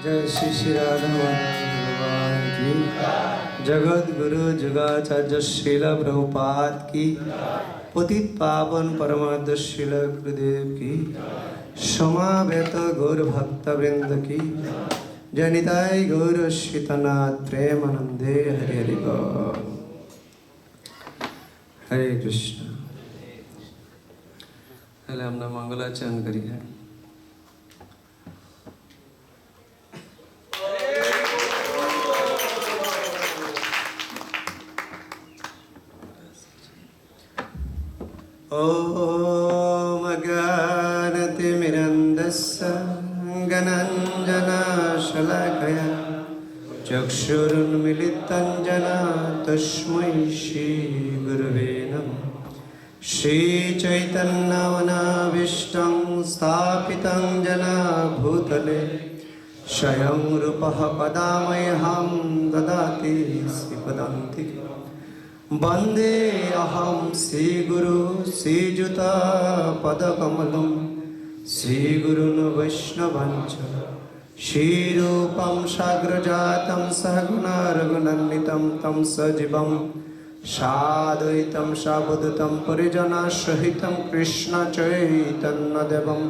जय श्री श्री राधा भगवान की। जगत गुरु जुगाचार्य श्रील प्रभुपाद की। पतित पावन परमार्थ श्रील गुरुदेव की। समावेत गौर भक्त वृंद की। जनिताय गौर शीतनाथ प्रेमानंदे हरे हरि बोल। हरे कृष्ण। पहले हमने मंगलाचरण करी है। ॐ ज्ञानतिमिरन्दस्य ज्ञानाञ्जनशलाकया चक्षुरुन्मीलितं येन तस्मै श्रीगुरवे नमः। श्रीचैतन्यमनाभीष्टं स्थापितं येन भूतले स्वयं रूपः कदा मह्यं ददाति श्रीपदान्तिके। वन्दे अहं श्रीगुरु श्रीयुतपदकमलं श्रीगुरुन् वैष्णवञ्च श्रीरूपं साग्रजातं सहगुण रघुनन्दितं तं सजीवं साद्वैतं सावधूतं परिजनसहितं कृष्णचैतन्यदेवं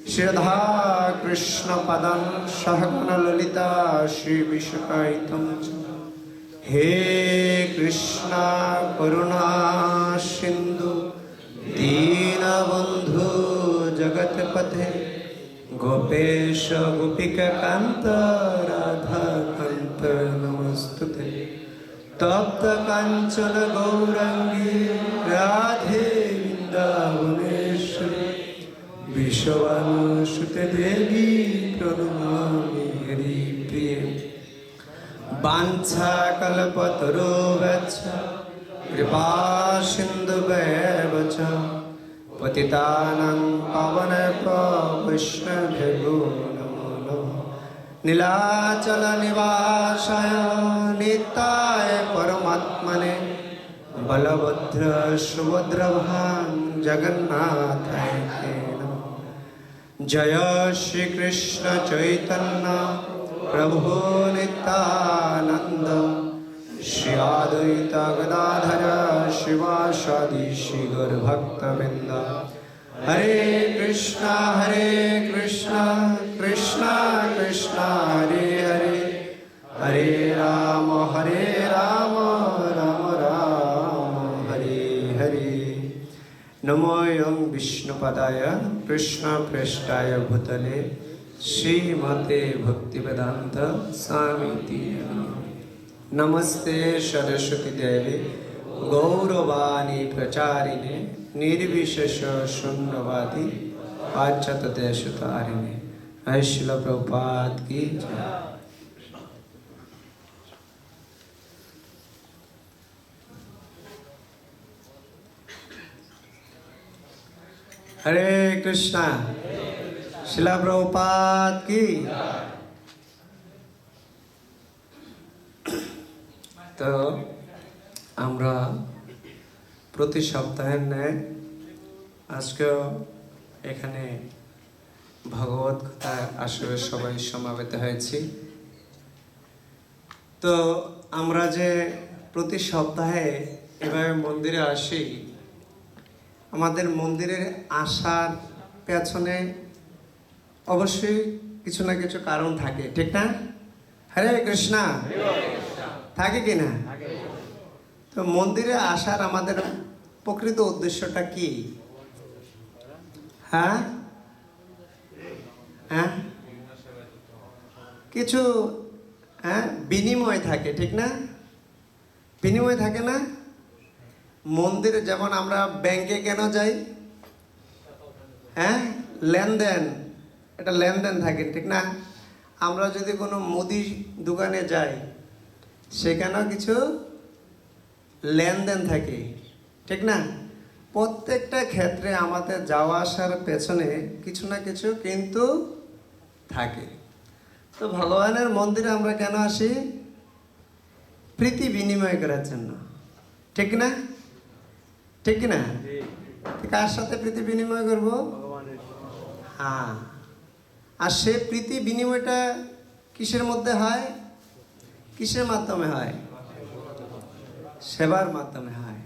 श्रीराधाकृष्णपदं सहगुण ललिता श्रीविशाखान्वितं च। हे कृष्णा करुणा सिंधु दीनबंधु जगतपते गोपेश गोपिकाकांत राधाकांत नमस्तुते। तप्त कांचन गौरांगी राधे वृंदावनेश्वरी विश्वानुसुते देवी प्रणमामि हरिप्रिये। वाञ्छाकल्पतरुभ्यश्च कृपा सिन्धुभ्येव च पतितानां पावनेभ्यो वैष्णवेभ्यो नमो नमः। नीलाचलनिवासाय नित्याय परमात्मने বলভদ্র সুভদ্রভাং জগন্নাথায় নমঃ। জয় শ্রীকৃষ্ণ চৈতন্য প্রভু নিত্যানন্দ, শ্রী অদ্বৈত গদাধর শিবাসাদি শ্রী গৌর ভক্তবৃন্দ। হরে কৃষ্ণ কৃষ্ণ কৃষ্ণ হরে হরে, হরে রাম রাম রাম হরে হরে। নমো ওং বিষ্ণুপদায় কৃষ্ণপ্রেষ্ঠায় ভূতলে শ্রীমতে ভক্তিবেদান্ত স্বামিতি। নমস্তে সরস্বতী দেবে গৌরবাণী প্রচারিণে, নির্বিশেষ শূন্যবাদী পাশ্চাত্য দেশতারিণে। শিল প্রভুপাদ কি জয়। হরে কৃষ্ণ, শিলা প্রভুপাদ কি। তো আমরা প্রতি সপ্তাহের ন্যায় আজকেও এখানে ভগবত কথার আসরে সবাই সমাবেত হয়েছি। তো আমরা যে প্রতি সপ্তাহে এভাবে মন্দিরে আসি, আমাদের মন্দিরে আসার পেছনে অবশ্যই কিছু না কিছু কারণ থাকে, ঠিক না? হরে কৃষ্ণ, থাকে কি না? তো মন্দিরে আসার আমাদের প্রকৃত উদ্দেশ্যটা কি? হ্যাঁ হ্যাঁ, কিছু বিনিময় থাকে, ঠিক না? বিনিময় থাকে না? মন্দিরে যেমন আমরা ব্যাংকে কেন যাই, লেনদেন, এটা লেনদেন থাকে, ঠিক না? আমরা যদি কোনো মুদি দোকানে যাই, সেখানেও কিছু লেনদেন থাকে, ঠিক না? প্রত্যেকটা ক্ষেত্রে আমাদের যাওয়া আসার পেছনে কিছু না কিছু কিন্তু থাকে। তো ভগবানের মন্দিরে আমরা কেন আসি? প্রীতি বিনিময় করার জন্য, ঠিক না? ঠিক না? কার সাথে প্রীতি বিনিময় করব? হ্যাঁ। আর সে প্রীতি বিনিময়টা কিসের মধ্যে হয়? কিসের মাধ্যমে হয়? সেবার মাধ্যমে হয়।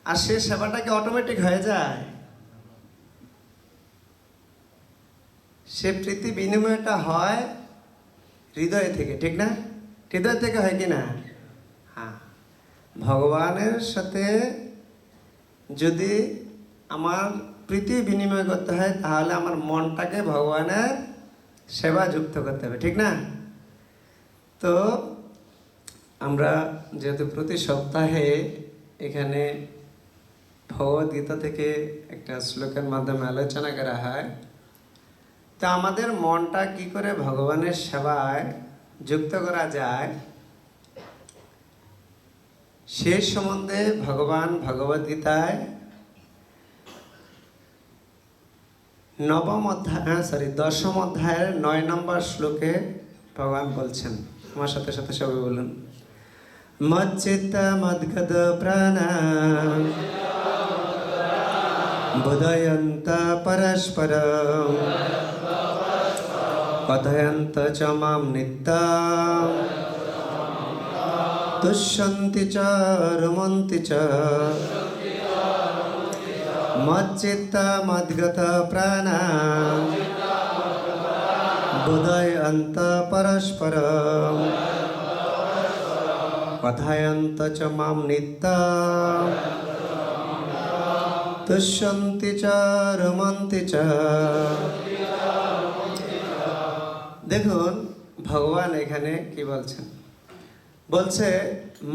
আর সে সেবাটা কি অটোমেটিক হয়ে যায়? সে প্রীতি বিনিময়টা হয় হৃদয় থেকে, ঠিক না? হৃদয় থেকে হয় কি না? হ্যাঁ। ভগবানের সাথে যদি আমার প্রীতি বিনিময় করতে হয়, তাহলে আমার মনটাকে ভগবানের সেবা যুক্ত করতে হবে, ঠিক না? তো আমরা যেহেতু প্রতি সপ্তাহে এখানে ভগবদ্গীতা থেকে একটা শ্লোকের মাধ্যমে আলোচনা করা হয়, তা আমাদের মনটা কি করে ভগবানের সেবায় যুক্ত করা যায়, সে সম্বন্ধে ভগবান ভগবদ্গীতায় 10ম অধ্যায়ের 9 নম্বর শ্লোকে ভগবান বলছেন। আমার সাথে সাথে সবাই বলুন, মচ্চিত্ত মদ্গত প্রাণ বোধয়ন্ত পরস্পরম কথয়ন্ত চ মাম নিত্যম তুষ্যন্তি চ রমন্তি চ মচ্চিত্ত মদ্গত প্রাণ বোধয়ন্ত পরস্পরম কথয়ন্ত চ মাম নিত্যম তুষ্যন্তি চ রমন্তি চ। দেখুন ভগবান এখানে কি বলছেন, বলছে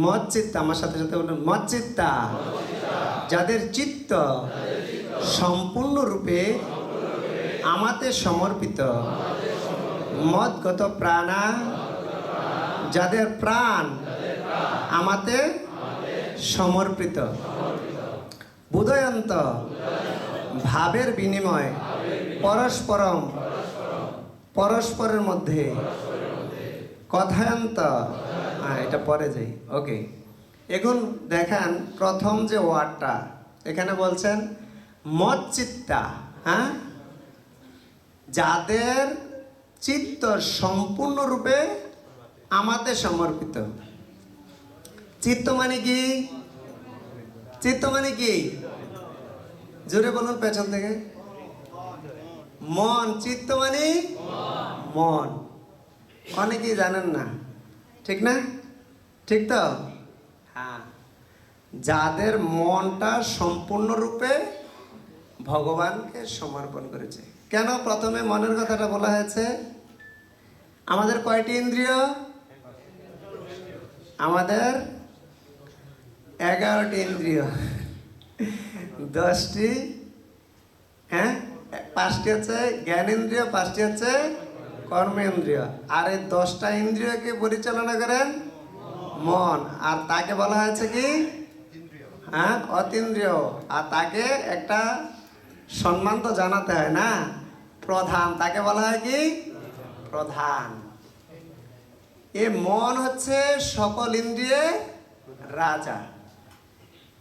মচ্চিত্তা, আমার সাথে সাথে বলুন মচ্চিত্তা, যাদের চিত্ত সম্পূর্ণরূপে আমাতে সমর্পিত, মদগত প্রাণা, যাদের প্রাণ আমাতে সমর্পিত, বুধয়ন্ত, ভাবের বিনিময়, পরস্পরম, পরস্পরের মধ্যে, কথায়ন্ত, এটা পরে যাই, ওকে, এখন দেখেন প্রথম যে ওয়ার্ডটা এখানে বলছেন মচ্চিত্তা, হ্যাঁ, যাদের চিত্ত সম্পূর্ণরূপে আমাদের সমর্পিত। চিত্ত মানে কি? চিত্ত মানে কি? জোরে বলুন পেছন থেকে। মন। চিত্ত মানে মন। অনেকেই জানেন না, ঠিক না? ঠিক তো? হ্যাঁ, যাদের মনটা সম্পূর্ণরূপে ভগবানকে সমর্পণ করেছে। কেন প্রথমে মনের কথাটা বলা হয়েছে? আমাদের কয়টি ইন্দ্রিয়? আমাদের 11টি ইন্দ্রিয়। 10টি, হ্যাঁ, 5টি হচ্ছে জ্ঞানেন্দ্রিয়, 5টি হচ্ছে কর্মেন্দ্রিয়। আর এই 10টা ইন্দ্রিয়কে পরিচালনা করেন মন। আর তাকে বলা হয়েছে কি? হ্যাঁ, অতীন্দ্রিয়। আর তাকে একটা সম্মান তো জানাতে হয় না, প্রধান। তাকে বলা হয় কি? প্রধান। এ মন হচ্ছে সকল ইন্দ্রিয়ের রাজা।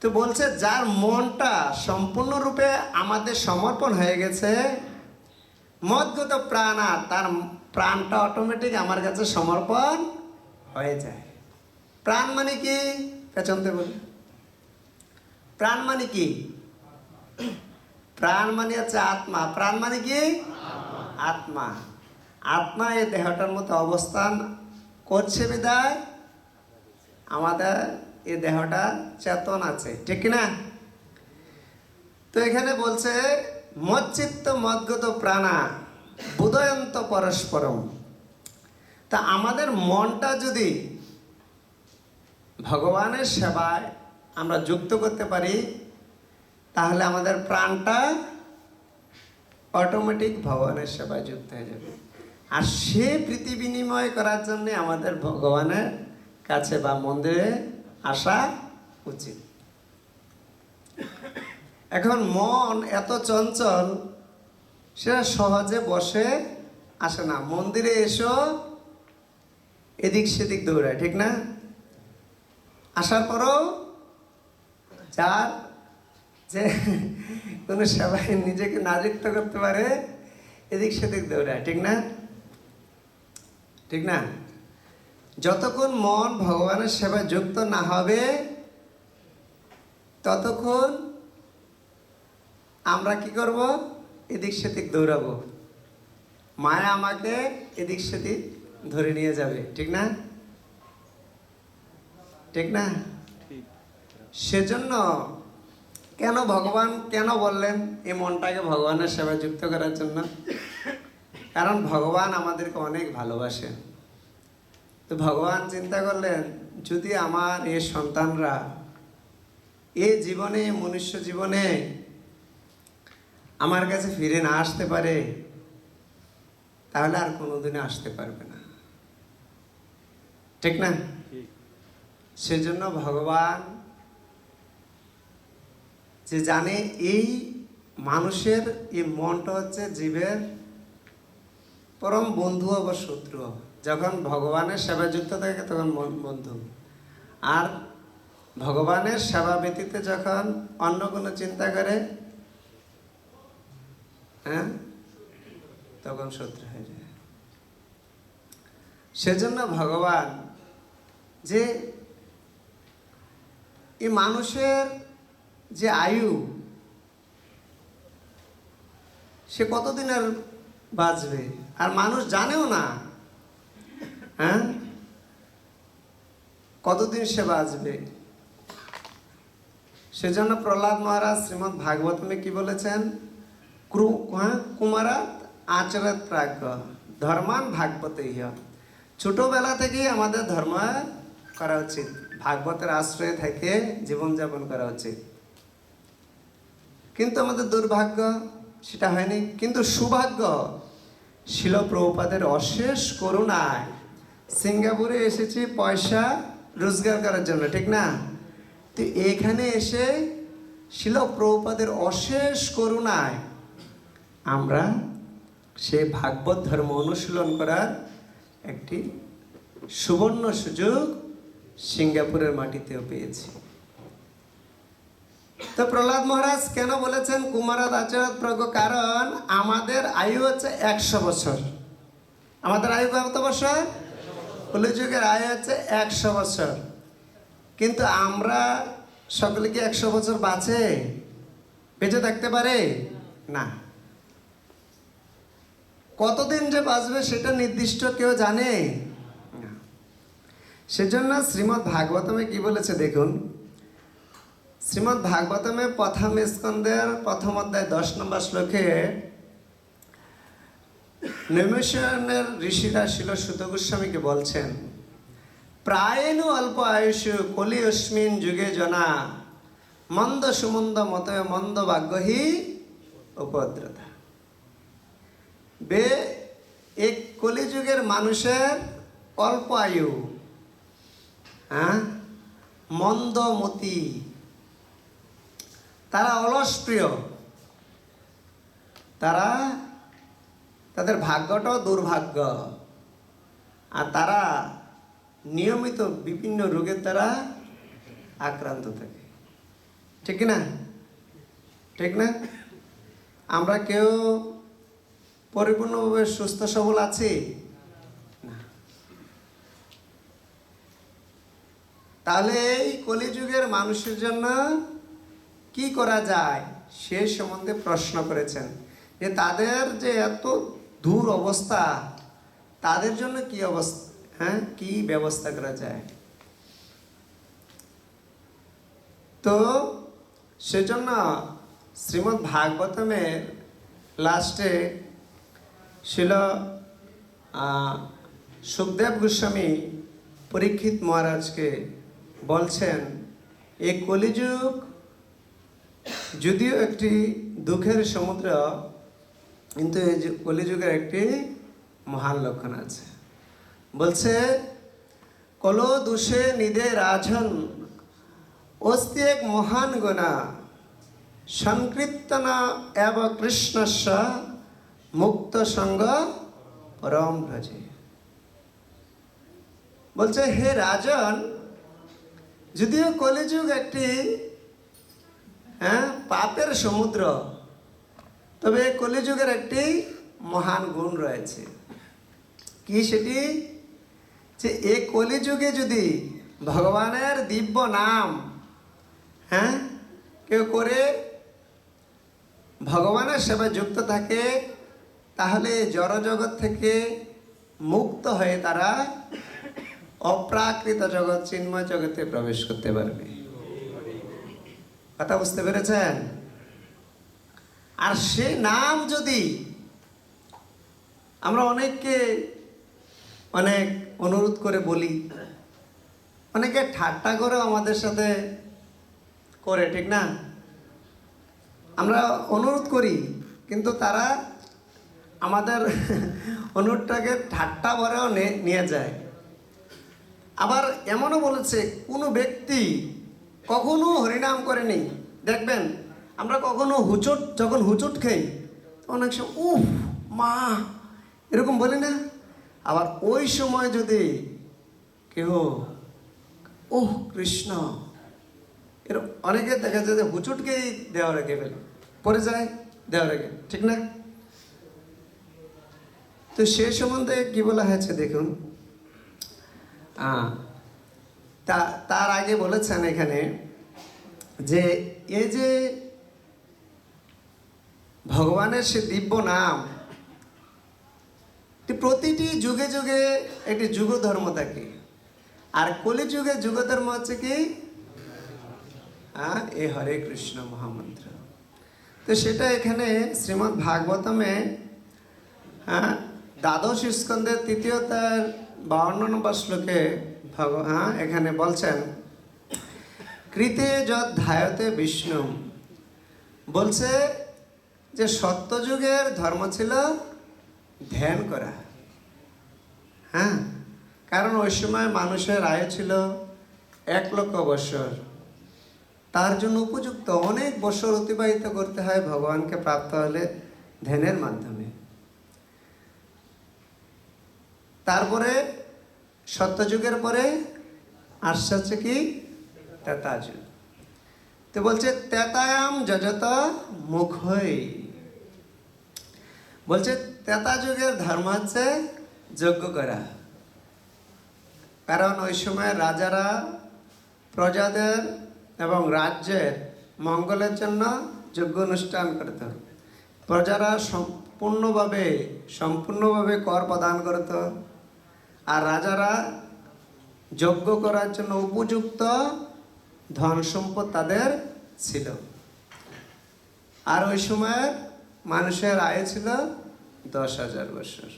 তো বলছে যার মনটা সম্পূর্ণরূপে আমাদের সমর্পণ হয়ে গেছে, মদগত প্রাণা, তার প্রাণটা অটোমেটিক আমার কাছে সমর্পণ হয়ে যায়। প্রাণ মানে কি? পেছনতে বলি। প্রাণ মানে কি? প্রাণ মানে হচ্ছে আত্মা। প্রাণ মানে কি? আত্মা। আত্মা এই দেহটার মধ্যে অবস্থান করছে বিদায় আমাদের এই দেহটা চেতন আছে, ঠিক না? তো এখানে বলছে মচ্চিত্ত মদ্গত প্রাণা বুদয়ন্ত পরস্পরম। তা আমাদের মনটা যদি ভগবানের সেবায় আমরা যুক্ত করতে পারি, তাহলে আমাদের প্রাণটা অটোমেটিক ভগবানের সেবায় যুক্ত হয়ে যাবে। আর সে প্রীতি বিনিময় করার জন্য আমাদের ভগবানের কাছে বা মন্দিরে আসা উচিত। এখন মন এত চঞ্চল, সেটা সহজে বসে আসে না। মন্দিরে এসো এদিক সেদিক দৌড়ায়, ঠিক না? আসার পরও যার যে কোনো সেবায় নিজেকে না যুক্ত করতে পারে এদিক সেদিক দৌড়ায়, ঠিক না? ঠিক না? যতক্ষণ মন ভগবানের সেবায় যুক্ত না হবে ততক্ষণ আমরা কি করব? এদিক সেদিক দৌড়াবো। মায়া আমাকে এদিক সেদিক ধরে নিয়ে যাবে, ঠিক না? ঠিক না? সেজন্য কেন ভগবান কেন বললেন এই মনটাকে ভগবানের সেবায় যুক্ত করার জন্য? কারণ ভগবান আমাদেরকে অনেক ভালোবাসেন। তো ভগবান চিন্তা করলেন, যদি আমার এই সন্তানরা এই জীবনে, মনুষ্য জীবনে আমার কাছে ফিরে না আসতে পারে, তাহলে আর কোনোদিনও আসতে পারবে না, ঠিক না? সেজন্য ভগবান যে জানে এই মানুষের এই মনটা হচ্ছে জীবের পরম বন্ধু বা শত্রু। যখন ভগবানের সেবা যুক্ত থাকে তখন বন্ধু, আর ভগবানের সেবা ব্যতীত যখন অন্য কোনো চিন্তা করে, হ্যাঁ, তখন শত্রু হয়ে যায়। সেজন্য ভগবান যে এই মানুষের যে আয়ু, সে কতদিন আর বাঁচবে, আর মানুষ জানেও না, হ্যাঁ, কতদিন সে বাঁচবে। সেজন্য প্রহ্লাদ মহারাজ শ্রীমদ্ ভাগবতমে কি বলেছেন? কুমারাত আচরত প্রাজ্ঞ ধর্মান ভাগবত। ছোটবেলা থেকেই আমাদের ধর্ম করা উচিত, ভাগবতের আশ্রয়ে থেকে জীবনযাপন করা উচিত। কিন্তু আমাদের দুর্ভাগ্য সেটা হয়নি। কিন্তু সৌভাগ্য, শিল প্রভুপাদের অশেষ করুণায় সিঙ্গাপুরে এসেছি পয়সা রোজগার করার জন্য, ঠিক না? তো এখানে এসে শিল প্রভুপাদের অশেষ করুণায় আমরা সে ভাগবত ধর্ম অনুশীলন করার একটি সুবর্ণ সুযোগ সিঙ্গাপুরের মাটিতেও পেয়েছি। তো প্রহ্লাদ মহারাজ কেন বলেছেন কুমারাদ আচার্য প্রজ্ঞ? কারণ আমাদের আয়ু হচ্ছে 100 বছর। আমাদের আয়ু কত বছর? কলিযুগের আয়ু হচ্ছে 100 বছর। কিন্তু আমরা সকলে কি 100 বছর বেঁচে থাকতে পারে না। কতদিন যে বাঁচবে সেটা নির্দিষ্ট কেউ জানে না। সেজন্য শ্রীমদ্ ভাগবতমে কি বলেছে দেখুন। শ্রীমদ্ ভাগবতমে প্রথম স্কন্ধের প্রথম অধ্যায় 10 নম্বর শ্লোকে নৈমিষারণ্যের ঋষিরা শিল সুত গোস্বামীকে বলছেন, প্রায়েণু অল্প আয়ুষু কলি অস্মিন যুগে জনা মন্দ সুমন্দ মত মন্দ ভাগ্যহি উপদ্রতা। এক কলিযুগের মানুষের অল্প আয়ু, মন্দমতি, তারা অলসপ্রিয়, তাদের ভাগ্যটাও দুর্ভাগ্য, আর তারা নিয়মিত বিভিন্ন রোগের দ্বারা আক্রান্ত থাকে। ঠিক না? ঠিক না? আমরা কেউ পরিপূর্ণভাবে সুস্থ সবল আছি না। তাহলে এই কলিযুগের মানুষের জন্য কি করা যায় সে সম্বন্ধে প্রশ্ন করেছেন, যে তাদের যে এত দূর অবস্থা, তাদের জন্য কি অবস্থা, কি ব্যবস্থা করা যায়। তো সেজন্য শ্রীমদ্ ভাগবতমের লাস্টে ছিল সুখদেব গোস্বামী পরীক্ষিত মহারাজকে বলছেন, এই কলিযুগ যদিও একটি দুঃখের সমুদ্র, কিন্তু এই কলিযুগের একটি মহান লক্ষণ আছে। বলছে, কলো দুষে নিদে রাজন অস্তি এক মহান গুণা সংকীর্তনা এব কৃষ্ণস্য মুক্ত সঙ্গ পরম ভজে। বলছে, হে রাজন, যদিও কলিযুগ একটি পাপের সমুদ্র, তবে কলিযুগের একটি মহান গুণ রয়েছে। কি সেটি? যে এই কলিযুগে যদি ভগবানের দিব্য নাম কেউ করে ভগবানের সেবায় যুক্ত থাকে, তাহলে জড়জগৎ থেকে মুক্ত হয়ে তারা অপ্রাকৃত জগৎ চিন্ময় জগতে প্রবেশ করতে পারবে। কথা বুঝতে পেরেছেন? আর সে নাম যদি আমরা অনেককে অনেক অনুরোধ করে বলি, অনেকে ঠাট্টা করেও আমাদের সাথে করে, ঠিক না? আমরা অনুরোধ করি, কিন্তু তারা আমাদের অনুরোধটাকে ঠাট্টা ভরেও নিয়ে যায়। আবার এমনও বলেছে, কোনো ব্যক্তি কখনো হরিনাম করেনি, দেখবেন আমরা কখনো যখন হুচট খাই অনেক সময় উফ মা এরকম বলি না? আবার ওই সময় যদি কেউ ওহ কৃষ্ণ, এরকম অনেকে দেখা যায় যে হুচুটকেই দেওয়া রেখে ফেলে, পড়ে যায় দেওয়া রেখে, ঠিক না? তো সে সম্বন্ধে কি বলা হয়েছে দেখুন। তার আগে বলেছেন এখানে যে এই যে ভগবানের সে দিব্য নাম, প্রতিটি যুগে যুগে একটি যুগ ধর্ম থাকে, আর কলিযুগে যুগ ধর্ম হচ্ছে কি এ হরে কৃষ্ণ মহামন্ত্র। তো সেটা এখানে শ্রীমদ্ ভাগবতমে দ্বাদশ স্কন্ধের 52 নম্বর শ্লোকে এখানে বলছেন, কৃতে যৎ ধ্যায়তে বিষ্ণু। বলছে যে সত্যযুগের ধর্ম ছিল ধ্যান করা। কারণ ওই সময় মানুষের আয়ু ছিল 1 লক্ষ বছর। তার জন্য উপযুক্ত অনেক বছর অতিবাহিত করতে হয় ভগবানকে প্রাপ্ত হলে ধ্যানের মাধ্যমে। তারপরে সত্যযুগের পরে আসছে হচ্ছে কি তেতা যুগ। তো বলছে তেতায়াম যজত মুখই, বলছে তেতা যুগের ধর্ম হচ্ছে যজ্ঞ করা। কারণ ওই সময় রাজারা প্রজাদের এবং রাজ্যের মঙ্গলের জন্য যজ্ঞ অনুষ্ঠান করত। প্রজারা সম্পূর্ণভাবে কর প্রদান করত, আর রাজারা যজ্ঞ করার জন্য উপযুক্ত ধন সম্পদ তাদের ছিল। আর ওই সময় মানুষের আয়ু ছিল 10,000 বছর।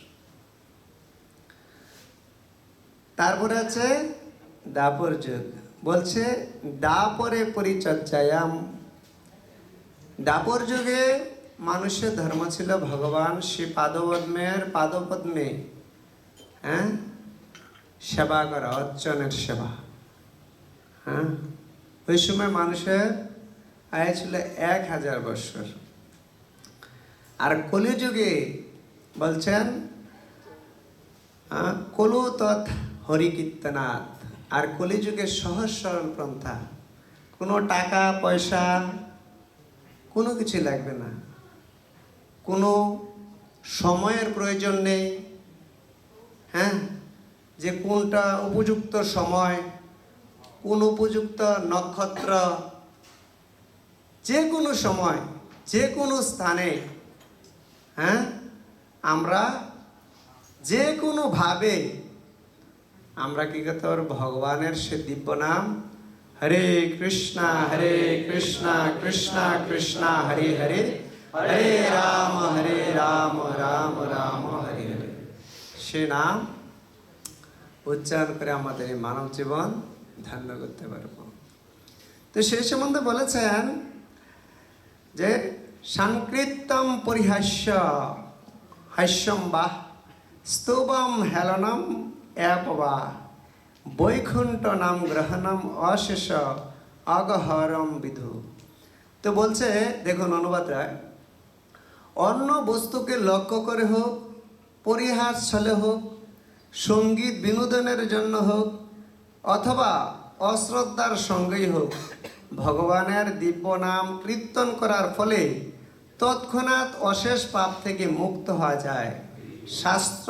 তারপরে আছে দাপর যুগ, বলছে দাপরে পরিচর্যায়াম। দাপর যুগে মানুষের ধর্ম ছিল ভগবান শ্রী পাদপদ্মে সেবা করা, অর্চনের সেবা। ওই সময় মানুষের আয়ু ছিল 1,000 বছর। আর কলিযুগে বলছেন কলু তৎ হরিকীর্তনাথ। আর কলিযুগে সহজ সরল পন্থা, কোনো টাকা পয়সা কোনো কিছু লাগবে না, কোনো সময়ের প্রয়োজন নেই। যে কোনটা উপযুক্ত সময়, কোন উপযুক্ত নক্ষত্র, যে কোনো সময় যে কোনো স্থানে আমরা যে কোনোভাবে আমরা কি করতে পারবো, ভগবানের সে দিব্য নাম হরে কৃষ্ণ কৃষ্ণ কৃষ্ণ হরে হরে, হরে রাম রাম রাম হরে হরে, সে নাম উচ্চারণ করে আমাদের এই মানব জীবন ধন্য করতে পারবো। তো সেই সম্বন্ধে বলেছেন যে সংকৃতম পরিহাস্য হাস্যম বা স্তবম হেলনম অ্যাপবা বৈকুণ্ঠ নাম গ্রহণম অশেষ অগহরম বিধু। তো বলছে, দেখুন অনুবাদটা, অন্য বস্তুকে লক্ষ্য করে হোক, পরিহাস ছলে হোক, সঙ্গীত বিনোদনের জন্য হোক, অথবা অশ্রদ্ধার সঙ্গেই হোক, ভগবানের দিব্য নাম কীর্তন করার ফলে তৎক্ষণাৎ অশেষ পাপ থেকে মুক্ত হওয়া যায়। শাস্ত্র,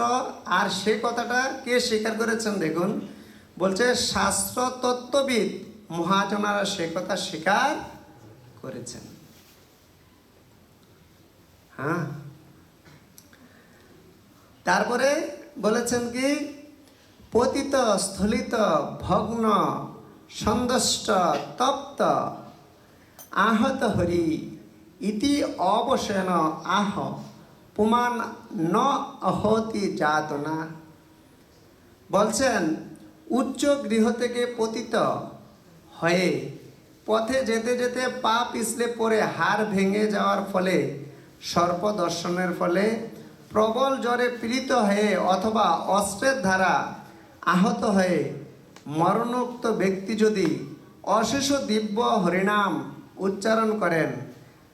আর সে কথাটা কে স্বীকার করেছেন দেখুন, বলছে শাস্ত্র তত্ত্ববিদ মহাজনারা সে কথা স্বীকার করেছেন। তারপরে বলেছেন কি, পতিত স্থলিত ভগ্ন সন্দষ্ট তপ্ত আহত হরি ইতি অবশেন আহ পুমান ন অহতি যাতনা। বলছেন উচ্চ গৃহ থেকে পতিত হয়ে পথে যেতে যেতে পা পিছলে পড়ে হাড় ভেঙে যাওয়ার ফলে, সর্প দর্শনের ফলে, প্রবল জ্বরে পীড়িত হয়ে অথবা অস্ত্রের দ্বারা আহত হয়ে মরণোক্ত ব্যক্তি যদি অশেষ দিব্য হরিনাম উচ্চারণ করেন,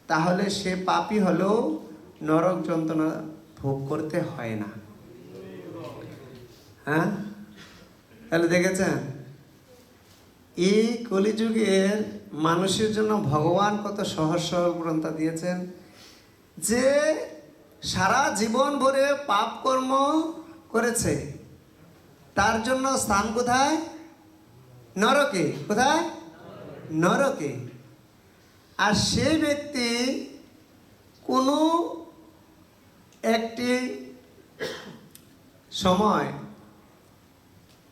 তাহলে সে পাপী হলেও নরক যন্ত্রণা ভোগ করতে হয় না। তাহলে দেখেছেন এই কলিযুগের মানুষের জন্য ভগবান কত সহজ সরল গ্রন্থ দিয়েছেন, যে সারা জীবন ভরে পাপ কর্ম করেছে, তার জন্য স্থান কোথায়? নরকে। কোথায়? নরকে। আর সেই ব্যক্তি কোনো একটি সময়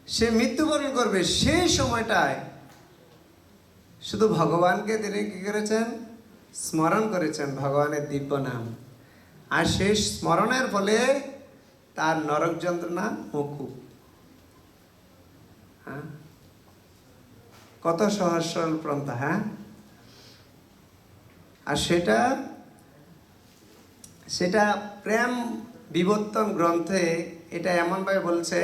সে মৃত্যুবরণ করবে, সেই সময়টায় শুধু ভগবানকে তিনি কী করেছেন? স্মরণ করেছেন, ভগবানের দিব্য নাম। আর সেই স্মরণের ফলে তার নরক যন্ত্রণা মুকুব। কত সহজ সরল পন্থা। আর সেটা প্রেম বিবর্তন গ্রন্থে এটা এমনভাবে বলছে,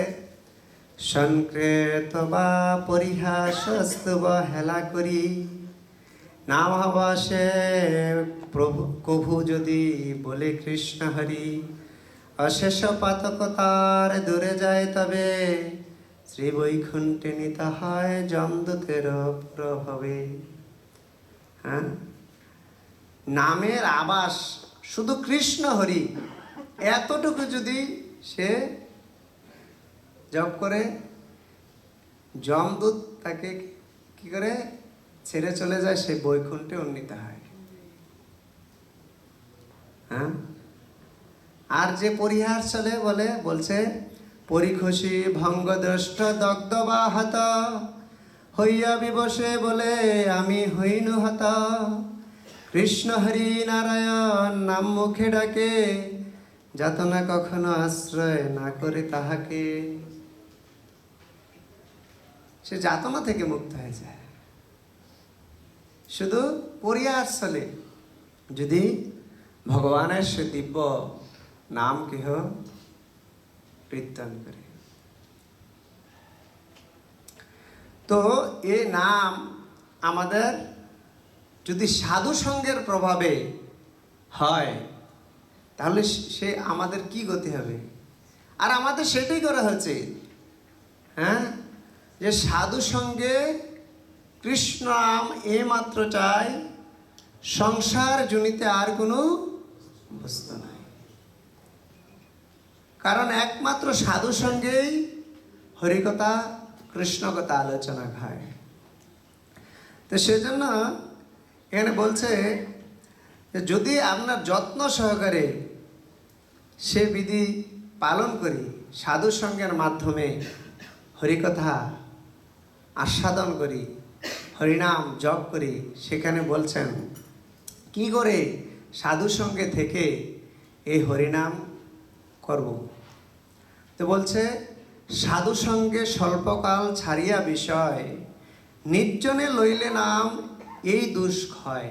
সংকৃত বা পরিহাস স্তুব হেলা করি না ভাবাসে প্রভু যদি বলে কৃষ্ণ হরি, অশেষ পাতকতার দূরে যায় তবে শ্রী বৈকুণ্ঠে নিতা হয় যমদূতের প্রভাবে। হ্যাঁ, নামের আবাস শুধু কৃষ্ণ হরি, এতটুকু যদি সে জপ করে, যমদূত তাকে কি করে ছেড়ে চলে যায়, সে বৈকুণ্ঠে উন্নীত হয়। হ্যাঁ, আর যে পরিহার চলে বলছে পরিখসি ভঙ্গদ্রষ্ট দগ্ধ বা হত হইয়া বিবশে বলে আমি হইনু হত। কৃষ্ণ হরি নারায়ণ নাম মুখে ডাকে, যাতনা কখনো আশ্রয় না করে তাহাকে। সে যাতনা থেকে মুক্ত হয়ে যায় শুধু পরিহার চলে যদি ভগবানের সে দিব্য নাম কেহ কীর্তন করে। তো এই নাম আমাদের যদি সাধু সঙ্গের প্রভাবে হয়, তাহলে সে আমাদের কি গতি হবে। আর আমাদের সেটাই করা হচ্ছে, হ্যাঁ, যে সাধু সঙ্গে কৃষ্ণ নাম এইমাত্র চাই, সংসার জনিতে আর কোনো বস্তু নাই। কারণ একমাত্র সাধু সঙ্গেই হরিকথা কৃষ্ণকথা আলোচনা হয়। তো সেজন্য এখানে বলছে যে যদি আপনার যত্ন সহকারে সে বিধি পালন করি, সাধু সঙ্গের মাধ্যমে হরিকথা আস্বাদন করি, হরিনাম জপ করি, সেখানে বলছেন কি করে সাধু সঙ্গে থেকে এই হরিনাম করব। তো বলছে সাধু সঙ্গে স্বল্পকাল ছাড়িয়া বিষয়, নির্জনে লইলে নাম এই দুষ্ক্ষয়।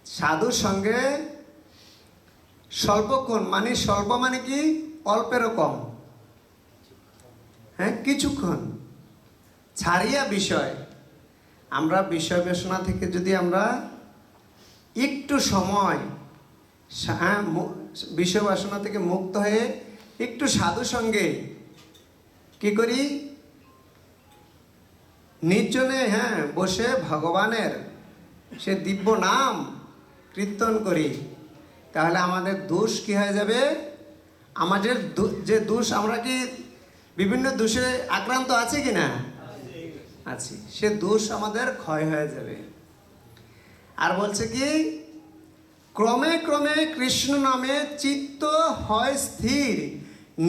সাধু সঙ্গে স্বল্পক্ষণ মানে স্বল্প মানে কি অল্পেরও কম, হ্যাঁ, কিছুক্ষণ ছাড়িয়া বিষয়। আমরা বিষয় বাসনা থেকে যদি আমরা একটু সময় বিষয় বাসনা থেকে মুক্ত হয়ে একটু সাধু সঙ্গে কি করি, নির্জনে বসে ভগবানের সে দিব্য নাম কীর্তন করি, তাহলে আমাদের দোষ কি হয়ে যাবে। আমাদের যে দোষ, আমরা কি বিভিন্ন দোষে আক্রান্ত আছি কি না, আছি, সে দোষ আমাদের ক্ষয় হয়ে যাবে। আর বলছে কি ক্রমে ক্রমে কৃষ্ণ নামে চিত্ত হয় স্থির,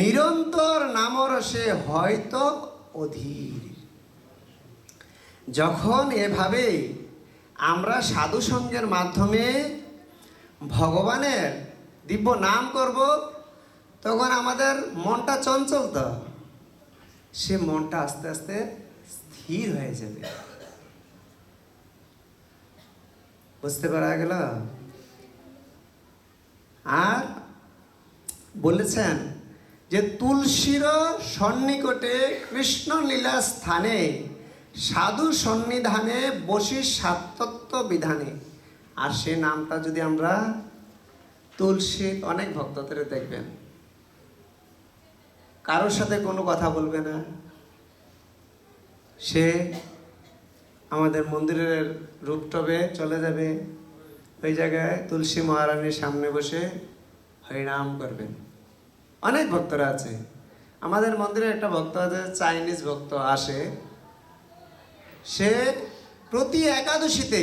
নিরন্তর নামরসে হয়তো অধীর। যখন এভাবে আমরা সাধু সঙ্গের মাধ্যমে ভগবানের দিব্য নাম করব, তখন আমাদের মনটা চঞ্চল, তো সে মনটা আস্তে আস্তে স্থির হয়ে যাবে। বুঝতে পারা গেল। আর বলেছেন যে তুলসীর সন্নিকটে কৃষ্ণ লীলা স্থানে, সাধু সন্নিধানে বসি সাতত্ব বিধানে। আর সে নামটা যদি আমরা তুলসী, অনেক ভক্তদের দেখবেন কারোর সাথে কোনো কথা বলবে না, সে আমাদের মন্দিরের রূপটপে চলে যাবে, ওই জায়গায় তুলসী মহারানীর সামনে বসে হরিনাম করবেন। অনেক ভক্তরা আছে, আমাদের মন্দিরে একটা ভক্ত আছে, চাইনিজ ভক্ত আসে, সে প্রতি একাদশীতে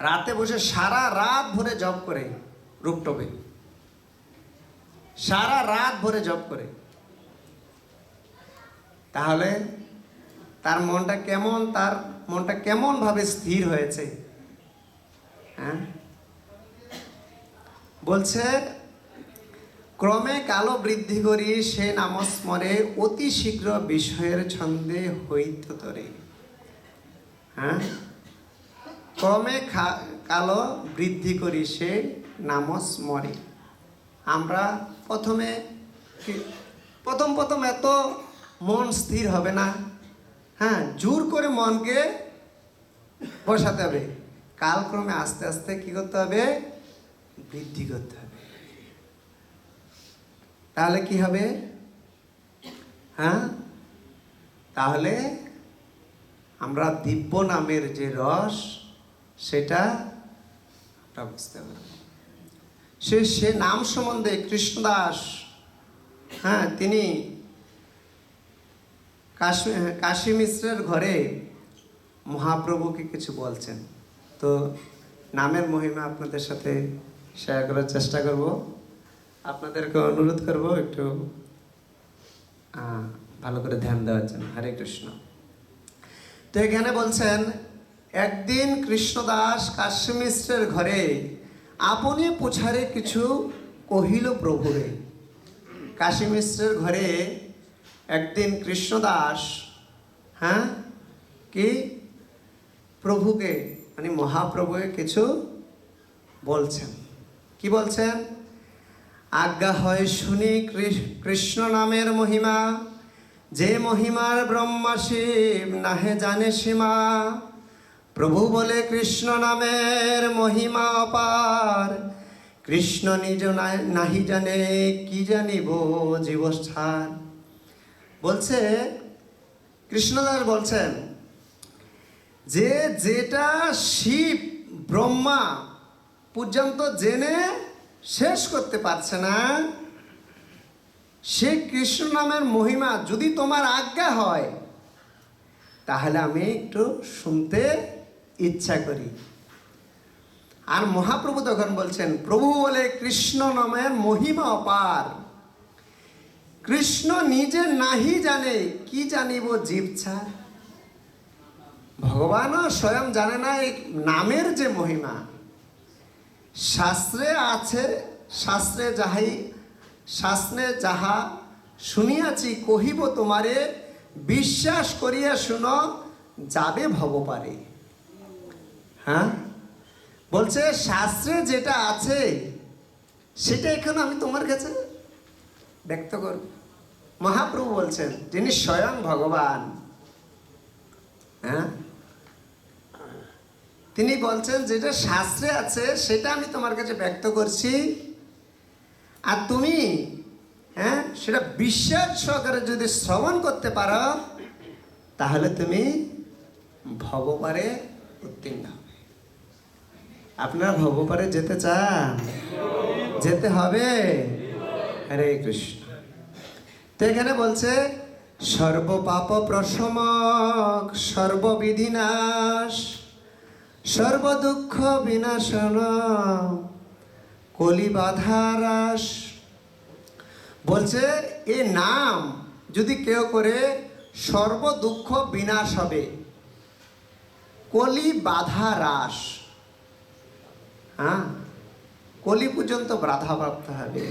রাতে বসে সারা রাত ভরে জপ করে, রূপটপে সারা রাত ভরে জপ করে। তাহলে তার মনটা কেমন ভাবে স্থির হয়েছে। হ্যাঁ, বলছে ক্রমে কালো বৃদ্ধি করি সে নামস্মরে, অতি শীঘ্র বিষয়ের ছন্দে হইত তরে। হ্যাঁ, ক্রমে কালো বৃদ্ধি করি সে নামস্মরে। আমরা প্রথম এত মন স্থির হবে না, হ্যাঁ, জোর করে মনকে বসাতে হবে। কালক্রমে আস্তে আস্তে কি করতে হবে, বৃদ্ধি করতে হবে। তাহলে কি হবে? হ্যাঁ, তাহলে আমরা দিব্য নামের যে রস সেটা আমরা বুঝতে পারব। সে নাম সম্বন্ধে কৃষ্ণদাস, হ্যাঁ, তিনি কাশী মিশ্রের ঘরে মহাপ্রভুকে কিছু বলছেন। তো নামের মহিমা আপনাদের সাথে শেয়ার করার চেষ্টা করব। আপনাদেরকে অনুরোধ করব একটু ভালো করে ধ্যান দেওয়ার জন্য। হরে কৃষ্ণ। তো এখানে বলছেন, একদিন কৃষ্ণদাস কাশী মিশ্রের ঘরে আপনি পুছারে কিছু কহিল প্রভুরে। কাশী মিশ্রের ঘরে একদিন কৃষ্ণদাস, হ্যাঁ, কি প্রভুকে মানে মহাপ্রভুকে কিছু বলছেন। কি বলছেন? আজ্ঞা হয় শুনি কৃষ্ণ নামের মহিমা, যে মহিমার ব্রহ্মা শিব নাহে জানে সীমা। প্রভু বলে কৃষ্ণ নামের মহিমা অপার, কৃষ্ণ নিজ নাহি জানে কি জানিব জীবস্থান। বলছে কৃষ্ণদাস বলছেন যে যেটা শিব ব্রহ্মা পর্যন্ত জেনে শেষ করতে পারছে না, সে কৃষ্ণ নামের মহিমা যদি তোমার আজ্ঞা হয় তাহলে আমি একটু শুনতে ইচ্ছা করি। আর মহাপ্রভু তখন বলছেন, প্রভু বলে কৃষ্ণ নামের মহিমা অপার, কৃষ্ণ নিজে নাহি জানে কি জানিব জীবছা। ভগবানও স্বয়ং জানে না এই নামের যে মহিমা। শাস্ত্রে আছে, শাস্ত্রে যাহা শুনিয়াছি কহিব তোমারে, বিশ্বাস করিয়া শুনো যাবে ভবপারে। হ্যাঁ, বলছে শাস্ত্রে যেটা আছে সেটা এখন আমি তোমার কাছে ব্যক্ত করব। মহাপ্রভু বলছেন, যিনি স্বয়ং ভগবান, হ্যাঁ, তিনি বলছেন যেটা শাস্ত্রে আছে সেটা আমি তোমার কাছে ব্যক্ত করছি, আর তুমি, হ্যাঁ, সেটা বিশ্বাস সহকারে যদি শ্রবণ করতে পারো তাহলে তুমি ভবপারে উত্তীর্ণ হবে। আপনারা ভবপারে যেতে চান? যেতে হবে। হরে কৃষ্ণ। তো এখানে বলছে, সর্বপাপ প্রশমক সর্ববিধিনাশ, সর্বদুঃখ বিনাশন কলি বাধারাস। বলছে এ নাম যদি কেউ করে সর্ব দুঃখ বিনাশ হবে, কলি বাধা হ্রাস। হ্যাঁ, কলি পর্যন্ত বাধাপ্রাপ্ত হবে,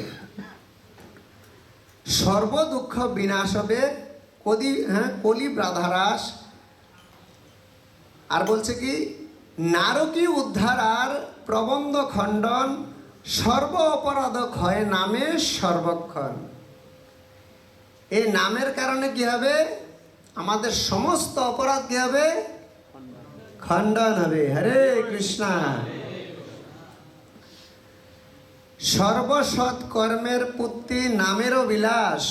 সর্ব দুঃখ বিনাশ হবে, কলি বাধা হ্রাস। আর বলছে কি, নারকী উদ্ধার আর প্রবন্ধ খণ্ডন, সর্ব অপরাধ ক্ষয় নামে সর্বক্ষণ। এই নামের কারণে কি হবে? আমাদের সমস্ত অপরাধ কি হবে? খণ্ডন হবে। হরে কৃষ্ণ। সর্বসৎ কর্মের পুত্তি নামেরও বিলাস,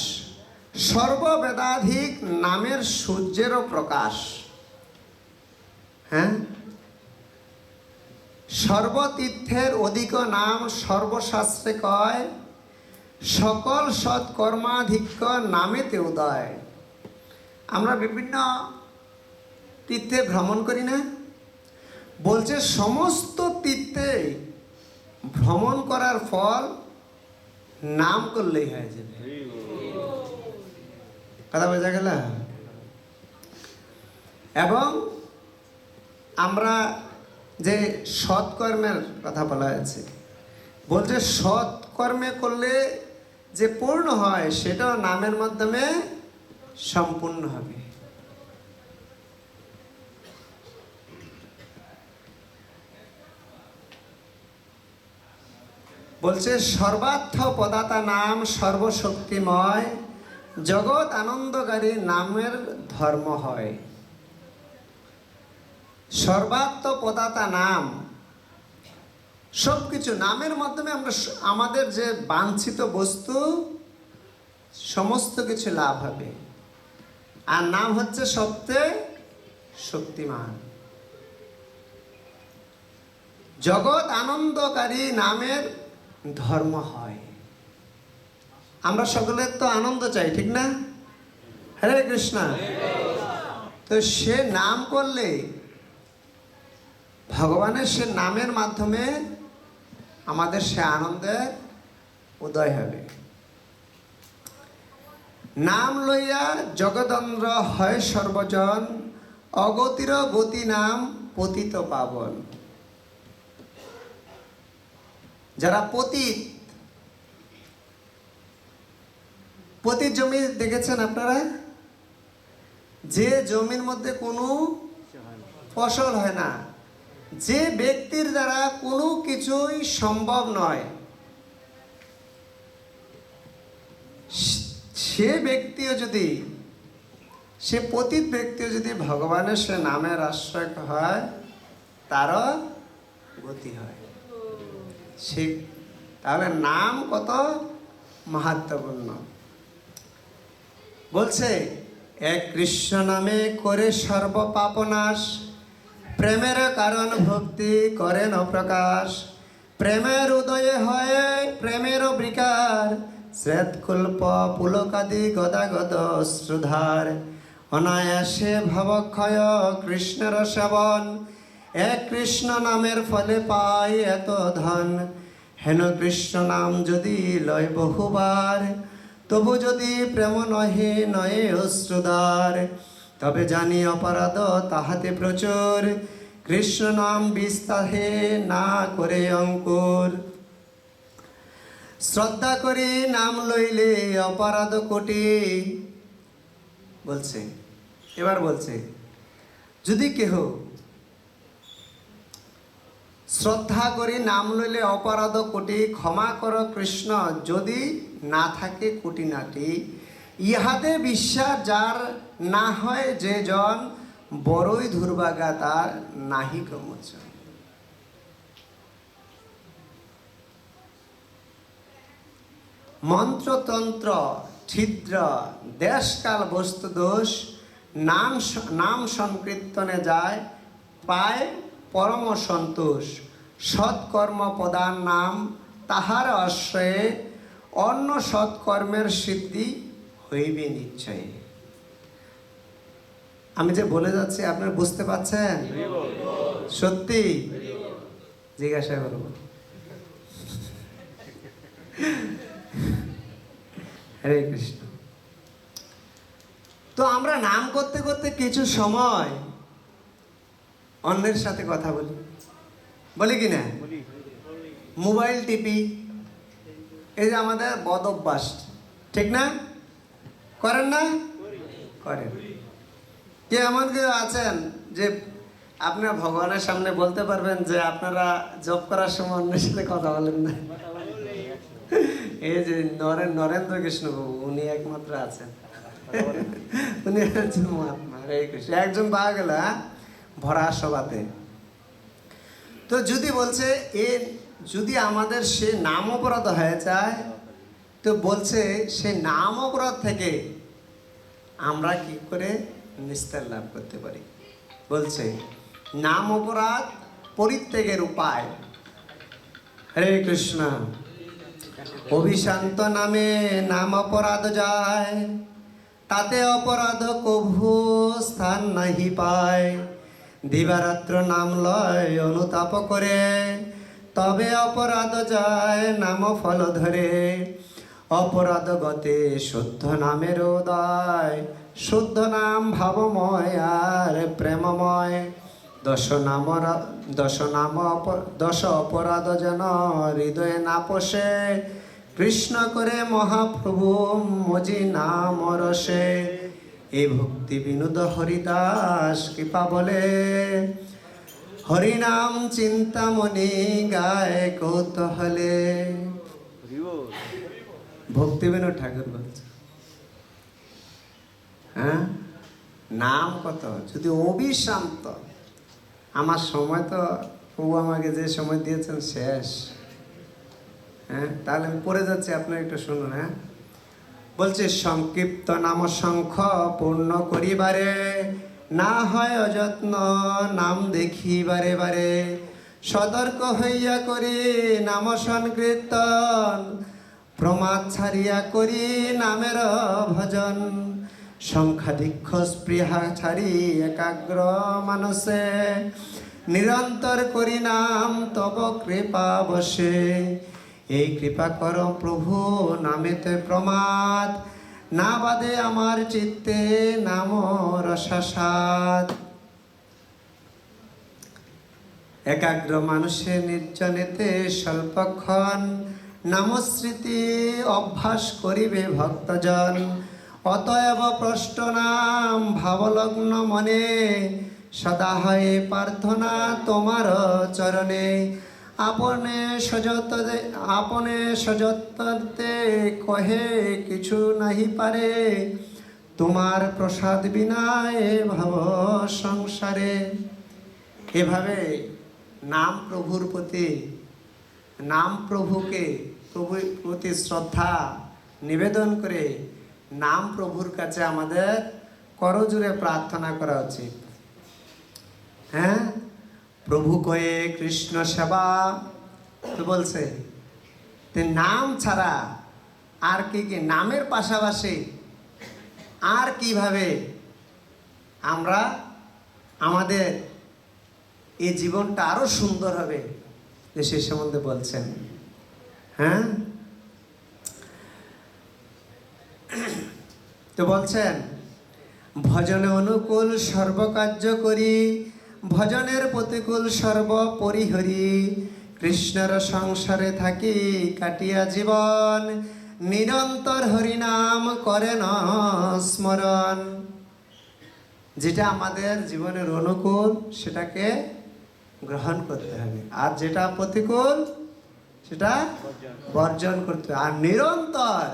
সর্ববেদাধিক নামের সূর্যেরও প্রকাশ। হ্যাঁ, সর্বতীর্থের অধিক নাম সর্বশাস্ত্রে কয়, সকল সৎকর্মাধিক্য নামেতে উদয়। আমরা বিভিন্ন তীর্থে ভ্রমণ করি না? বলছে সমস্ত তীর্থে ভ্রমণ করার ফল নাম করলেই হয়ে যাবে। কথা বোঝা গেল? এবং আমরা যে সৎকর্মের কথা বলা হয়েছে, বলছে সৎকর্মে করলে যে পূর্ণ হয় সেটাও নামের মাধ্যমে সম্পূর্ণ হবে। বলছে সর্বার্থ পদাতা নাম সর্বশক্তিময়, জগৎ আনন্দকারী নামের ধর্ম হয়। সর্বার্থ পদাতা নাম, সব কিছু নামের মাধ্যমে আমরা আমাদের যে বাঞ্ছিত বস্তু সমস্ত কিছু লাভ হবে। আর নাম হচ্ছে সবচেয়ে শক্তিমান। জগৎ আনন্দকারী নামের ধর্ম হয়। আমরা সকলের তো আনন্দ চাই, ঠিক না? হরে কৃষ্ণ। তো সে নাম করলে ভগবানের সে নামের মাধ্যমে আমাদের সে আনন্দের উদয় হবে। নাম লইয়া জগদন্দ্র হয় সর্বজন, অগতির গতি নাম পতিত পাবন। যারা পতিত, পতিত জমি দেখেছেন আপনারা? যে জমির মধ্যে কোনো ফসল হয় না, যে ব্যক্তির দ্বারা কোনো কিছুই সম্ভব নয়, সে ব্যক্তিও যদি, সে পতিত ব্যক্তিও যদি ভগবানের সে নামের আশ্রয় হয়, তারও গতি হয়। সে তাহলে নাম কত মাহাত্ম্যপূর্ণ। বলছে, এক কৃষ্ণ নামে করে সর্ব পাপনাশ, প্রেমের কারণ ভক্তি করেন প্রকাশ। প্রেমের উদয়ে হয় প্রেমের বিকার, শ্বেতকুল্প পুলকাদি গদাগদ শ্রুধার। অনায়াসে ভবক্ষয় কৃষ্ণের সেবন, এক কৃষ্ণ নামের ফলে পাই এত ধন। হেন কৃষ্ণ নাম যদি লয় বহুবার, তবু যদি প্রেম নহে নয়ে অশ্রুদার। তবে জানি অপরাধ তাহাতে প্রচুর, কৃষ্ণ নাম বিস্তাহে না করে অঙ্কুর। শ্রদ্ধা করি নাম লইলে অপরাধ কোটি। বলছে, এবার বলছে, যদি কেহ শ্রদ্ধা করি নাম লইলে অপরাধ কোটি, ক্ষমা কর কৃষ্ণ যদি না থাকে কুটিনাটি। ইহাতে বিশ্বাস যার না হয় যে জন, বড়ই দুর্ভাগা তার নাহি ক্রমোচন। মন্ত্রতন্ত্র ছিদ্র দেশকাল বস্তু দোষ, নাম সংকীর্তনে যায় পায় পরম সন্তোষ। সৎকর্ম প্রদান নাম তাহার আশ্রয়ে, অন্য সৎকর্মের সিদ্ধি হইবে নিশ্চয়ই। আমি যে বলে যাচ্ছি আপনারা বুঝতে পারছেন? সত্যি? জিজ্ঞাসা করব। হরে কৃষ্ণ। তো আমরা নাম করতে করতে কিছু সময় অন্যের সাথে কথা বলি, বলি কি না? মোবাইল টিপি, এই যে আমাদের বদ অভ্যাস, ঠিক না? করেন না? করেন। কে এমন কেউ আছেন যে আপনারা ভগবানের সামনে বলতে পারবেন যে আপনারা জব করার সময় অন্যের সাথে কথা বলেন না? এই যে নরেন্দ্র কৃষ্ণ বাবু, উনি একমাত্র আছেন, উনি একজন মহাত্মা। হরে কৃষ্ণ। একজন পাওয়া গেল ভরা সভাতে। তো যদি বলছে এ যদি আমাদের সে নাম অপরাধ হয়ে যায়, তো বলছে সে নাম অপরাধ থেকে আমরা কি করে নিস্তার লাভ করতে পারি? বলছে নাম অপরাধ পরিত্যাগের উপায়। হরে কৃষ্ণ। অভিশান্ত নামে নাম অপরাধ যায়, তাতে অপরাধ কভু স্থান নাহি পায়। দিবারাত্র নাম লয় অনুতাপ করে, তবে অপরাধ যায় নাম ফল ধরে। অপরাধ গতে শুদ্ধ নামের উদয়, শুদ্ধ নাম ভাবময় আর প্রেমময়। দশ অপরাধ যেন হৃদয়ে না পোষে, কৃষ্ণ করে মহাপ্রভু মজি নাম রসে। এই ভক্তি বিনোদ হরিদাস কৃপা বলে, হরিনাম চিন্তামণি গায় কৌতূহলে। ভক্তি বিনোদ ঠাকুর বলছে, হ্যাঁ নাম কত যদি অবিশ্রান্ত। আমার সময় তো প্রভু আমাকে যে সময় দিয়েছেন শেষ। হ্যাঁ, তাহলে আমি পড়ে যাচ্ছি, আপনারা একটু শুনুন। হ্যাঁ, বলছে সংক্ষিপ্ত নাম শঙ্খ পূর্ণ করিবারে, না হয় অযত্ন নাম দেখি বারে বারে। সতর্ক হইয়া করি নাম সংকীর্তন, প্রমাদ ছাড়িয়া করি নামের ভজন। সংখ্যাধিক্ষ স্পৃহা ছাড়ি একাগ্র মানসে, নিরন্তর করি নাম তব কৃপা বসে। এই কৃপা কর প্রভু নামেতে প্রমাদ, না বাদে আমার চিত্তে নাম রসাসাদ। একাগ্র মানুষে নির্জনেতে স্বল্পক্ষণ, নামস্মৃতি অভ্যাস করিবে ভক্তজন। অতএব প্রষ্ট নাম ভাবলগ্ন মনে, সদা হয় প্রার্থনা তোমার চরণে। আপনে সযত্নতে কহে কিছু নাহি পারে, তোমার প্রসাদ বিনা এ ভাব সংসারে। এভাবে নাম প্রভুর প্রতি, নাম প্রভুকে প্রভুর প্রতি শ্রদ্ধা নিবেদন করে নাম প্রভুর কাছে আমাদের করজোড়ে প্রার্থনা করা উচিত। হ্যাঁ, প্রভু কয়ে কৃষ্ণ সেবা, তো বলছে নাম ছাড়া আর কি কি, নামের পাশাপাশি আর কিভাবে আমরা আমাদের এই জীবনটা আরো সুন্দর হবে, যে সে সম্বন্ধে বলছেন। হ্যাঁ, তো বলছেন ভজনে অনুকূল সর্বকার্য করি, ভজনের প্রতিকূল সর্ব পরিহরি। কৃষ্ণের সংসারে থাকি কাটিয়া জীবন, নিরন্তর হরিনাম করেন স্মরণ। যেটা আমাদের জীবনের অনুকূল সেটাকে গ্রহণ করতে হবে, আর যেটা প্রতিকূল সেটা বর্জন করতে হবে। আর নিরন্তর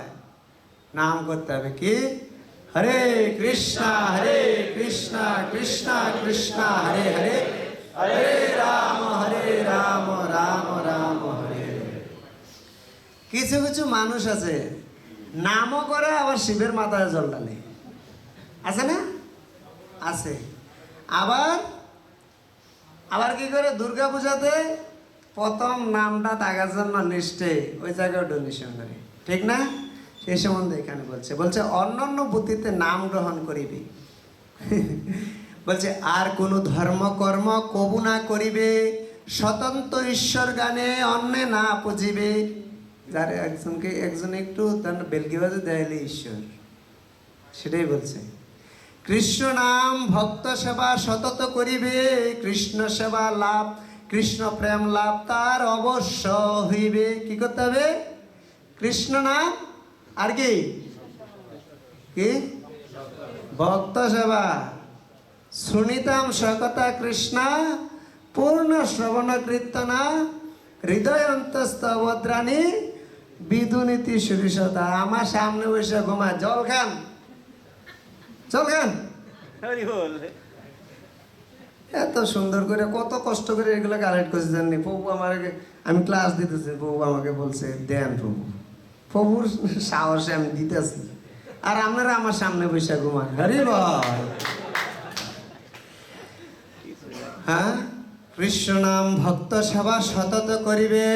নাম করতে হবে কি, হরে কৃষ্ণ কৃষ্ণ কৃষ্ণ হরে হরে, হরে রাম রাম রাম হরে হরে। কিছু কিছু মানুষ আছে নামও করে আবার শিবের মাথায় জল ঢালে, আছে না? আছে। আবার কি করে, দুর্গা পূজাতে প্রথম নামটা থাকার জন্য নিশ্চে ওই জায়গায় ডোনেশন করে, ঠিক না? সেই সম্বন্ধে এখানে বলছে অন্যান্য বুদ্ধিতে নাম গ্রহণ করিবে। বলছে আর কোনো ধর্মকর্ম কবু না করিবে, স্বতন্ত্র ঈশ্বর গানে অন্যে না পুজিবে। যার একজন একটু তার বেলকি বাজে দেয়ালে ঈশ্বর, সেটাই বলছে। কৃষ্ণ নাম ভক্ত সেবা সতত করিবে, কৃষ্ণ সেবা লাভ, কৃষ্ণ প্রেম লাভ তার অবশ্য হইবে। কি করতে হবে? কৃষ্ণ নাম আর কি ভক্ত সেবা। শুনিতাম সকতা কৃষ্ণা, পূর্ণ শ্রবণ কীর্তনা, হৃদয় অন্তস্থ অবদ্রাণী, বিদুনীতি সুরিশতা। আমার সামনে বসে ঘুমা, জল খান জল খান। এত সুন্দর করে কত কষ্ট করে এগুলো কালেক্ট করছে জানি। প্রভু আমাকে, আমি ক্লাস দিতেছি, প্রভু আমাকে বলছে দেন প্রভু। প্রভুর সাহসে আমি দিতেছি, আর আপনারা আমার সামনে বসে ঘুমান। হরি বল। হ্যাঁ, কৃষ্ণ নাম ভক্ত সেবা সতত করিবে,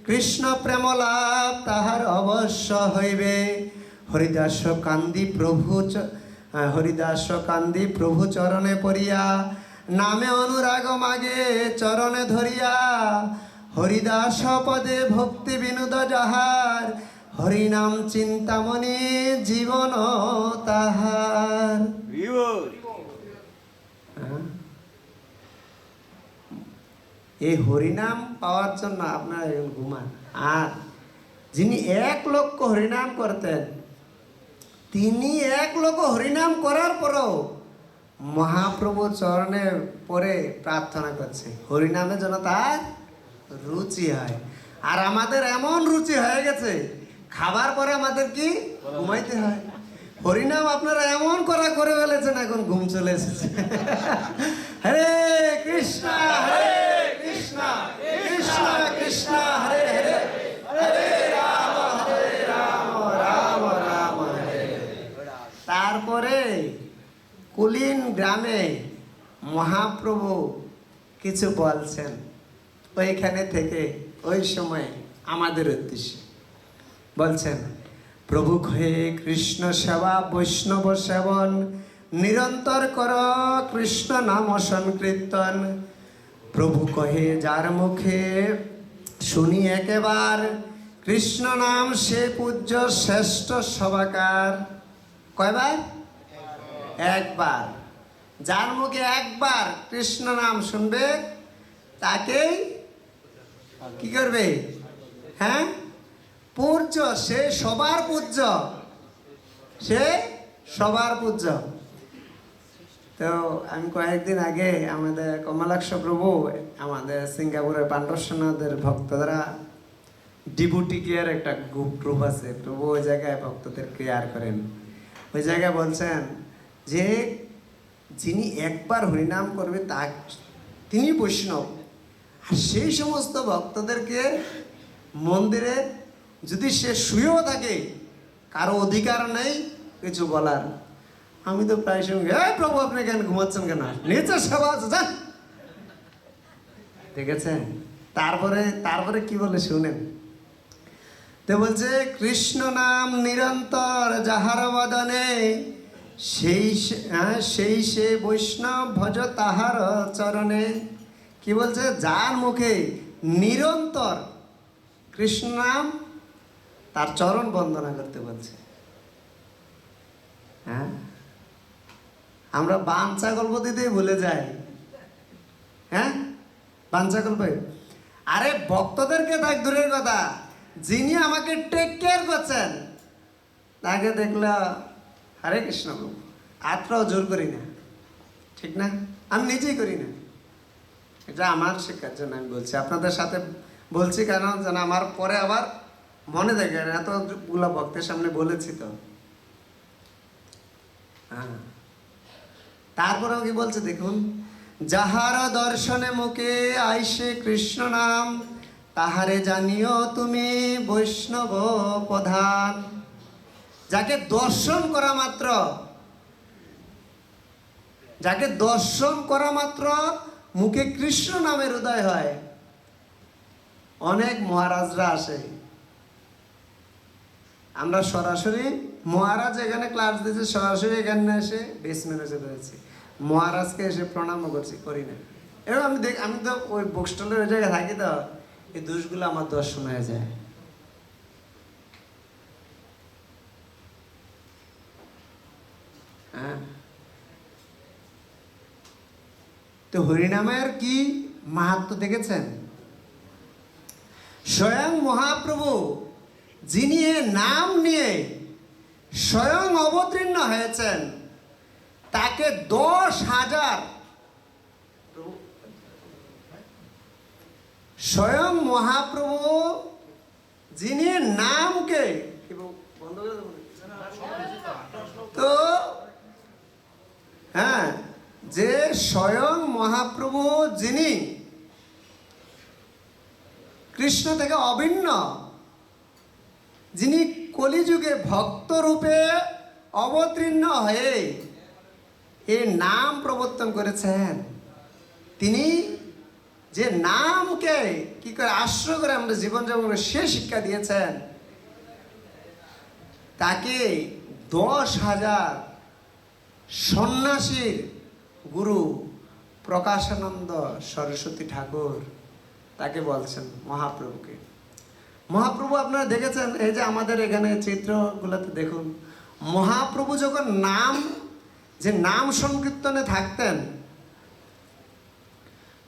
কৃষ্ণ প্রেম লাভ তাহার অবশ্য হইবে। হরিদাস কান্দি প্রভু চরণে পড়িয়া, নামে অনুরাগ মাগে চরণে ধরিয়া। হরিদাস পদে ভক্তি বিনোদ যাহার, হরিনাম চিন্তামণি জীবন তাহার। এই হরিনাম পাওয়ার জন্য আপনারা ঘুমান। আর যিনি 1 লক্ষ হরিনাম করতেন, তিনি 1 লক্ষ হরিনাম করার পরও মহাপ্রভু চরণে পরে প্রার্থনা করছে হরিনামে যেন তার রুচি হয়। আর আমাদের এমন রুচি হয়ে গেছে, খাবার পরে আমাদের কি ঘুমাইতে হয়। হরিনাম আপনারা এমন করে ফেলেছেন, এখন ঘুম চলে এসেছে। হরে কৃষ্ণ কৃষ্ণ কৃষ্ণ হরে হরে, হরে রাম রাম রাম কুলীন গ্রামে মহাপ্রভু কিছু বলছেন ওইখানে থেকে ওই সময় আমাদের উদ্দেশ্যে বলছেন, প্রভু হে কৃষ্ণ সেবা বৈষ্ণব সেবন নিরন্তর কর কৃষ্ণ নাম সংকীর্তন। প্রভু কহে যার মুখে শুনি একেবার কৃষ্ণ নাম সে পূজ্য শ্রেষ্ঠ সবাকার। কয়বার? একবার। যার মুখে একবার কৃষ্ণ নাম শুনবে তাকেই কি করবে? হ্যাঁ, পূজ্য, সে সবার পূজ্য, সে সবার পূজ্য। তো আমি কয়েকদিন আগে আমাদের কমলাক্ষ প্রভু আমাদের সিঙ্গাপুরের পাণ্ডবসেনাদের ভক্তরা ডিভোটি কেয়ার একটা গ্রুপ আছে, প্রভু ওই জায়গায় ভক্তদের কেয়ার করেন। ওই জায়গায় বলছেন যে যিনি একবার হরিনাম করবে তা তিনি বৈষ্ণব। আর সেই সমস্ত ভক্তদেরকে মন্দিরে যদি সে শুয়েও থাকে কারো অধিকার নেই কিছু বলার। আমি তো প্রায় সঙ্গে, এই প্রভু আপনি কেন ঘুমাচ্ছেন কেন, নিচে সেবা আছে যান। দেখেছেন? তারপরে কি বলে শুনেন তো, বলছে কৃষ্ণ নাম নিরন্তর যাহার বদনে সেই সে বৈষ্ণব ভজ তাহার চরণে। কি বলছে? যার মুখে নিরন্তর কৃষ্ণ নাম, তার চরণ বন্দনা করতে বলছে। হ্যাঁ, আমরা বাঞ্ছা গল্প দিতেই ভুলে যাই। হ্যাঁ, বাঞ্ছা গল্প। আরে ভক্তদেরকে দেখ, দূরের কথা, যিনি আমাকে টেক কেয়ার করছেন তাকে দেখলে হরে কৃষ্ণ আত্রাও জোর করি না, ঠিক না? আমি নিজেই করি না। এটা আমার শেখার জন্য আমি বলছি, আপনাদের সাথে বলছি কেন যেন আমার পরে আবার মনে থাকে। এতগুলো ভক্তের সামনে বলেছি তো। হ্যাঁ, তারপরেও কি বলছে দেখুন, যাহার দর্শনে মুখে আইসে কৃষ্ণ নাম তাহারে জানিও তুমি বৈষ্ণব প্রধান। যাকে দর্শন করা মাত্র মুখে কৃষ্ণ নামের উদয় হয়। অনেক মহারাজরা আসে, আমরা সরাসরি মহারাজ এখানে ক্লাস দিয়েছে, সরাসরি এখানে এসে বেশ মেরে রয়েছে, মহারাজকে এসে প্রণাম করি না। এরকম আমি তো ওই বুক স্টলের ওই জায়গায় থাকি, তো এই দোষগুলো আমার দর্শন হয়ে যায়। হ্যাঁ, তো হরিনামের কি মাহাত্ম্য দেখেছেন? স্বয়ং মহাপ্রভু যিনি নাম নিয়ে স্বয়ং অবতীর্ণ হয়েছেন, তাকে 10,000 স্বয়ং মহাপ্রভু যিনি নামকে তো হ্যাঁ, যে স্বয়ং মহাপ্রভু যিনি কৃষ্ণ থেকে অভিন্ন, যিনি কলিযুগে ভক্ত রূপে অবতীর্ণ হয়ে এই নাম প্রবর্তন করেছেন, তিনি যে নামকে কি করে আশ্রয় করে আমরা জীবনযাপন করে সে শিক্ষা দিয়েছেন, তাকে 10,000 সন্ন্যাসীর গুরু প্রকাশানন্দ সরস্বতী ঠাকুর তাকে বলছেন মহাপ্রভুকে। মহাপ্রভু আপনারা দেখেছেন, এই যে আমাদের এখানে চিত্রগুলোতে দেখুন, মহাপ্রভু যখন নাম সংকীর্তনে থাকতেন,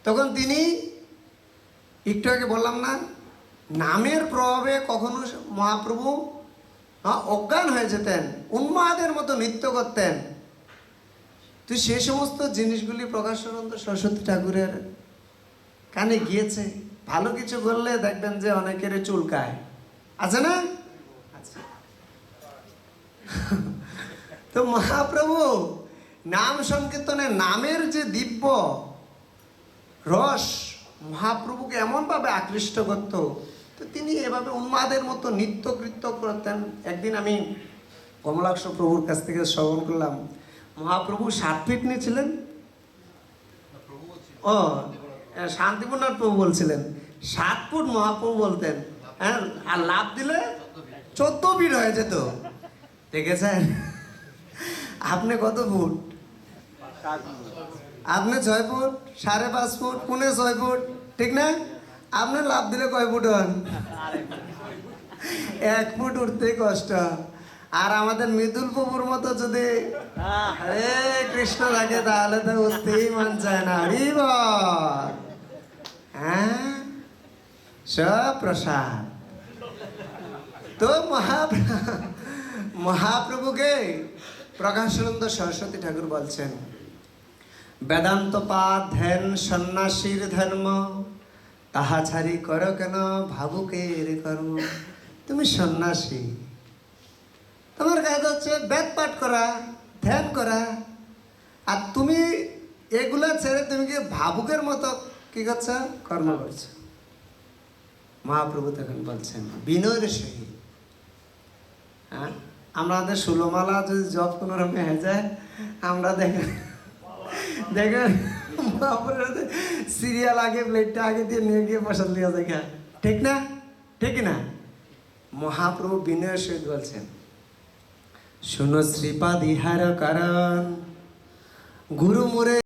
তখন তিনি একটু আগে বললাম না, নামের প্রভাবে কখনো মহাপ্রভু অজ্ঞান হয়ে যেতেন, উন্মাদের মতো নৃত্য করতেন। তো সেই সমস্ত জিনিসগুলি প্রকাশানন্দ সরস্বতী ঠাকুরের কানে গিয়েছে। ভালো কিছু করলে দেখবেন যে অনেকের চুলকায়, আছে না? আচ্ছা, তো মহাপ্রভু নাম সংকীর্তনে নামের যে দিব্য রস মহাপ্রভুকে এমনভাবে আকৃষ্ট করত, তো তিনি এভাবে উন্মাদের মতো নৃত্য কৃত্য করতেন। একদিন আমি কমলাক্ষ প্রভুর কাছ থেকে শ্রবণ করলাম, মহাপ্রভু 7 ফিট নিয়েছিলেন। ও শান্তিপূর্ণার প্রভু বলছিলেন 7 ফুট মহাপ্রভু বলতেন, হ্যাঁ, আর লাভ দিলে 14 ফিট হয়ে যেত। দেখেছেন? আপনি কত ফুট? আপনি 6 ফুট, 5.5 ফুট, 6 ফুট, ঠিক না? আপনি লাভ দিলে কয় ফুট হন? 1 ফুট উঠতে কষ্ট। আর আমাদের মৃদুল প্রভুর মতো যদি হরে কৃষ্ণ থাকে তাহলে তো উঠতেই মন চায় না। হরি বল। হ্যাঁ, সব প্রসাদ। তো মহাপ্রভুকে প্রকাশানন্দ সরস্বতী ঠাকুর বলছেন, বেদান্ত পাঠ ধ্যান সন্ন্যাসীর ধর্ম, তাহা ছাড়ি করো কেন ভাবুকের কর্ম। তুমি সন্ন্যাসী, তোমার কাজ হচ্ছে বেদ পাঠ করা, ধ্যান করা, আর তুমি এগুলা ছেড়ে তুমি কি ভাবুকের মতো কি করছো? কর্ম করছো। মহাপ্রভু তখন বলছেন বিনয়ের সহিত, হ্যাঁ, আমাদের ষোলমালা যদি জপ কোনো রকম হয়ে যায়, আমরা দেখেন সিরিয়াল আগে প্লেটটা আগে দিয়ে নিয়ে গিয়ে প্রসাদ লিয়া দেখা, ঠিক না? ঠিক না? মহাপ্রভু বিনয়ের সহিত বলছেন, শুনো শ্রীপাদ ইহার কারণ, গুরু মোরে